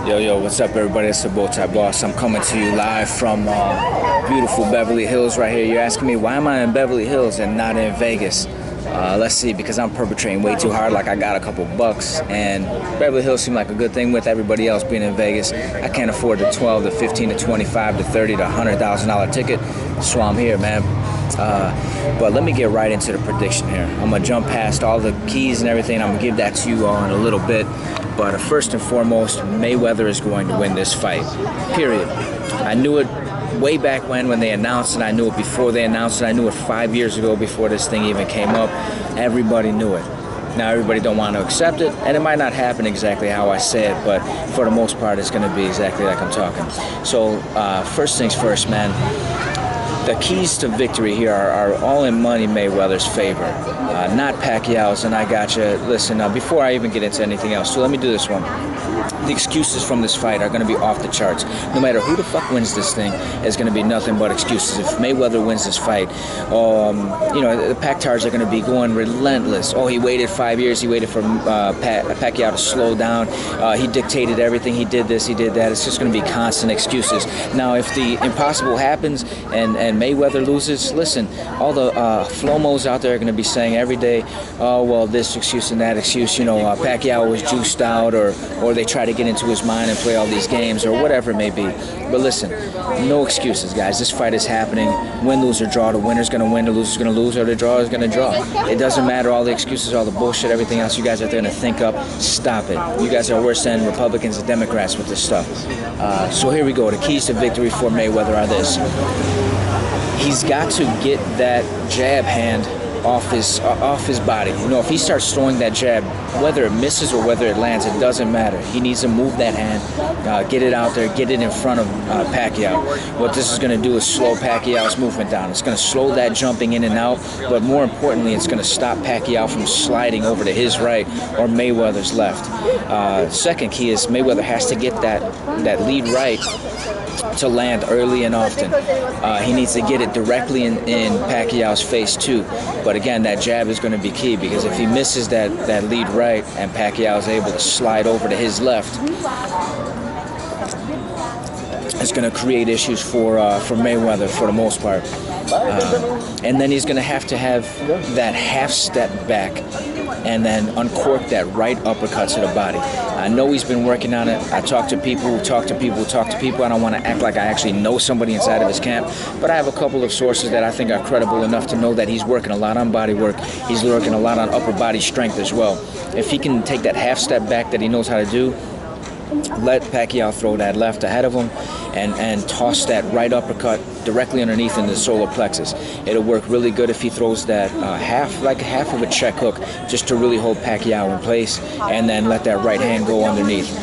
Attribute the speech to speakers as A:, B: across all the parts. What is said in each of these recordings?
A: Yo, what's up, everybody? It's the Bowtie Boss. I'm coming to you live from beautiful Beverly Hills right here. You're asking me, why am I in Beverly Hills and not in Vegas? Let's see, because I'm perpetrating way too hard, like I got a couple bucks, and Beverly Hills seemed like a good thing with everybody else being in Vegas. I can't afford the 12, the 15, the 25, the 30, the $100,000 ticket, so I'm here, man. But let me get right into the prediction here. I'm going to jump past all the keys and everything. I'm going to give that to you all in a little bit. But first and foremost, Mayweather is going to win this fight, period. I knew it way back when they announced it. I knew it before they announced it. I knew it 5 years ago before this thing even came up. Everybody knew it. Now everybody don't want to accept it, and it might not happen exactly how I said, but for the most part, it's going to be exactly like I'm talking. So first things first, man. The keys to victory here are all in Money Mayweather's favor, not Pacquiao's, and I gotcha. Listen, before I even get into anything else, so let me do this one. The excuses from this fight are going to be off the charts. No matter who the fuck wins this thing, it's going to be nothing but excuses. If Mayweather wins this fight, the Pactards are going to be going relentless. Oh, he waited 5 years. He waited for Pacquiao to slow down. He dictated everything. He did this. He did that. It's just going to be constant excuses. Now, if the impossible happens and Mayweather loses, listen, all the Flomos out there are going to be saying every day, oh, well, this excuse and that excuse, Pacquiao was juiced out, or they try to get into his mind and play all these games, or whatever it may be. But listen, no excuses, guys. This fight is happening. Win, lose, or draw. The winner's going to win, the loser's going to lose, or the draw is going to draw. It doesn't matter, all the excuses, all the bullshit, everything else you guys are going to think up. Stop it. You guys are worse than Republicans and Democrats with this stuff. So here we go. The keys to victory for Mayweather are this. He's got to get that jab hand off his body. If he starts throwing that jab, whether it misses or whether it lands, it doesn't matter. He needs to move that hand, get it out there, get it in front of Pacquiao. What this is going to do is slow Pacquiao's movement down. It's going to slow that jumping in and out, but more importantly, it's going to stop Pacquiao from sliding over to his right or Mayweather's left. Second key is Mayweather has to get that lead right to land early and often. He needs to get it directly in Pacquiao's face too. But again, that jab is going to be key, because if he misses that lead right and Pacquiao is able to slide over to his left, it's going to create issues for Mayweather for the most part. And then he's going to have that half step back and then uncork that right uppercut to the body. I know he's been working on it. I talk to people who talk to people who talk to people. I don't want to act like I actually know somebody inside of his camp, but I have a couple of sources that I think are credible enough to know that he's working a lot on body work. He's working a lot on upper body strength as well. If he can take that half step back that he knows how to do, let Pacquiao throw that left ahead of him and toss that right uppercut directly underneath in the solar plexus. It'll work really good if he throws that half of a check hook, just to really hold Pacquiao in place, and then let that right hand go underneath.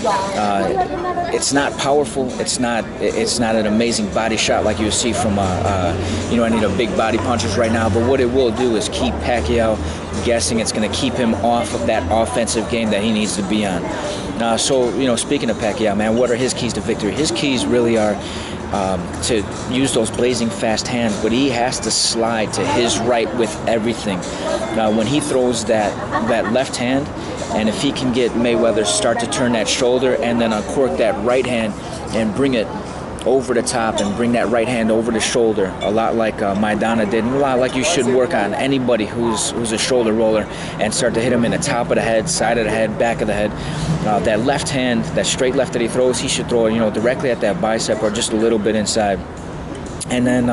A: It's not powerful. It's not an amazing body shot like you see from any of the big body punchers right now. But what it will do is keep Pacquiao guessing. It's going to keep him off of that offensive game that he needs to be on. So speaking of Pacquiao, man, what are his keys to victory? His keys really are to use those blazing fast hands, but he has to slide to his right with everything. When he throws that left hand, and if he can get Mayweather start to turn that shoulder and then uncork that right hand and bring it over the top and bring that right hand over the shoulder, a lot like Maidana did, and a lot like you should work on anybody who's a shoulder roller, and start to hit him in the top of the head, side of the head, back of the head. That left hand, that straight left that he throws, he should throw it, directly at that bicep or just a little bit inside. And then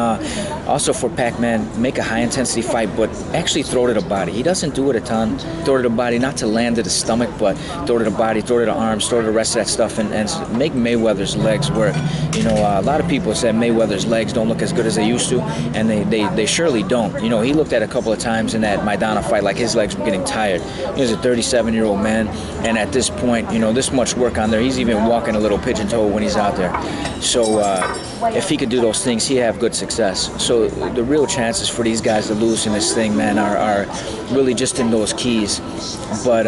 A: also for Pac-Man, make a high-intensity fight, but actually throw to the body. He doesn't do it a ton. Throw to the body, not to land to the stomach, but throw to the body, throw to the arms, throw to the rest of that stuff, and make Mayweather's legs work. A lot of people said Mayweather's legs don't look as good as they used to, and they surely don't. He looked at a couple of times in that Maidana fight like his legs were getting tired. He was a 37-year-old man, and at this point, this much work on there, he's even walking a little pigeon-toed when he's out there. So if he could do those things, he have good success. So the real chances for these guys to lose in this thing, man, are really just in those keys. But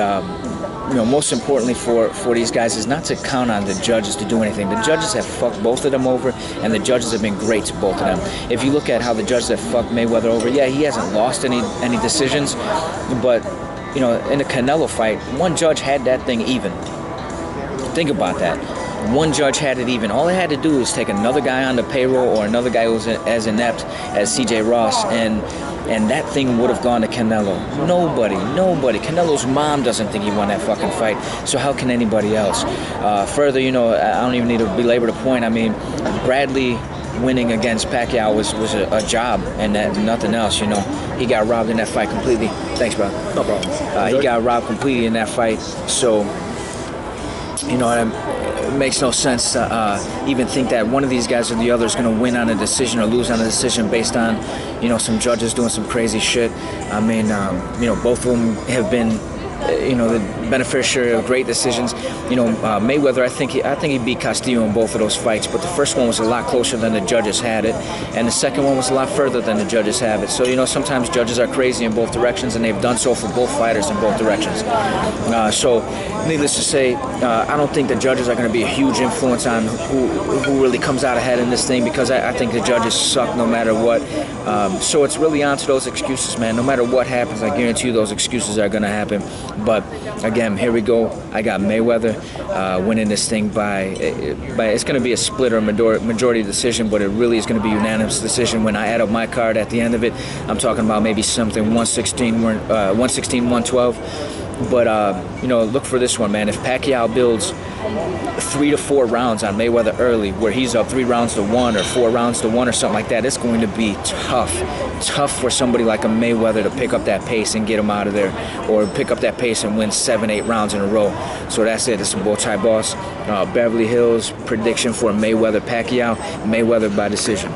A: most importantly for these guys is not to count on the judges to do anything. The judges have fucked both of them over, and the judges have been great to both of them. If you look at how the judges have fucked Mayweather over, yeah, he hasn't lost any decisions, but in the Canelo fight, one judge had that thing even. Think about that. One judge had it even. All they had to do was take another guy on the payroll or another guy who was as inept as C.J. Ross, and that thing would have gone to Canelo. Nobody. Canelo's mom doesn't think he won that fucking fight, so how can anybody else? Further, I don't even need to belabor the point. I mean, Bradley winning against Pacquiao was a job and nothing else. He got robbed in that fight completely. Thanks, bro.
B: No problem.
A: He got robbed completely in that fight. So, it makes no sense to even think that one of these guys or the other is going to win on a decision or lose on a decision based on, some judges doing some crazy shit. I mean, both of them have been, the beneficiary of great decisions. Mayweather, I think he beat Castillo in both of those fights, but the first one was a lot closer than the judges had it, and the second one was a lot further than the judges have it. So, sometimes judges are crazy in both directions, and they've done so for both fighters in both directions. So, needless to say, I don't think the judges are going to be a huge influence on who really comes out ahead in this thing, because I think the judges suck no matter what. So it's really on to those excuses, man. No matter what happens, I guarantee you those excuses are going to happen. But again, here we go. I got Mayweather winning this thing by it's going to be a split or majority decision, but it really is going to be a unanimous decision. When I add up my card at the end of it, I'm talking about maybe something 116-112. But, look for this one, man. If Pacquiao builds 3 to 4 rounds on Mayweather early, where he's up 3 rounds to 1 or 4 rounds to 1 or something like that, it's going to be tough for somebody like a Mayweather to pick up that pace and get him out of there, or pick up that pace and win 7-8 rounds in a row. So that's it. It's a Bowtie Boss. Beverly Hills prediction for Mayweather-Pacquiao. Mayweather by decision.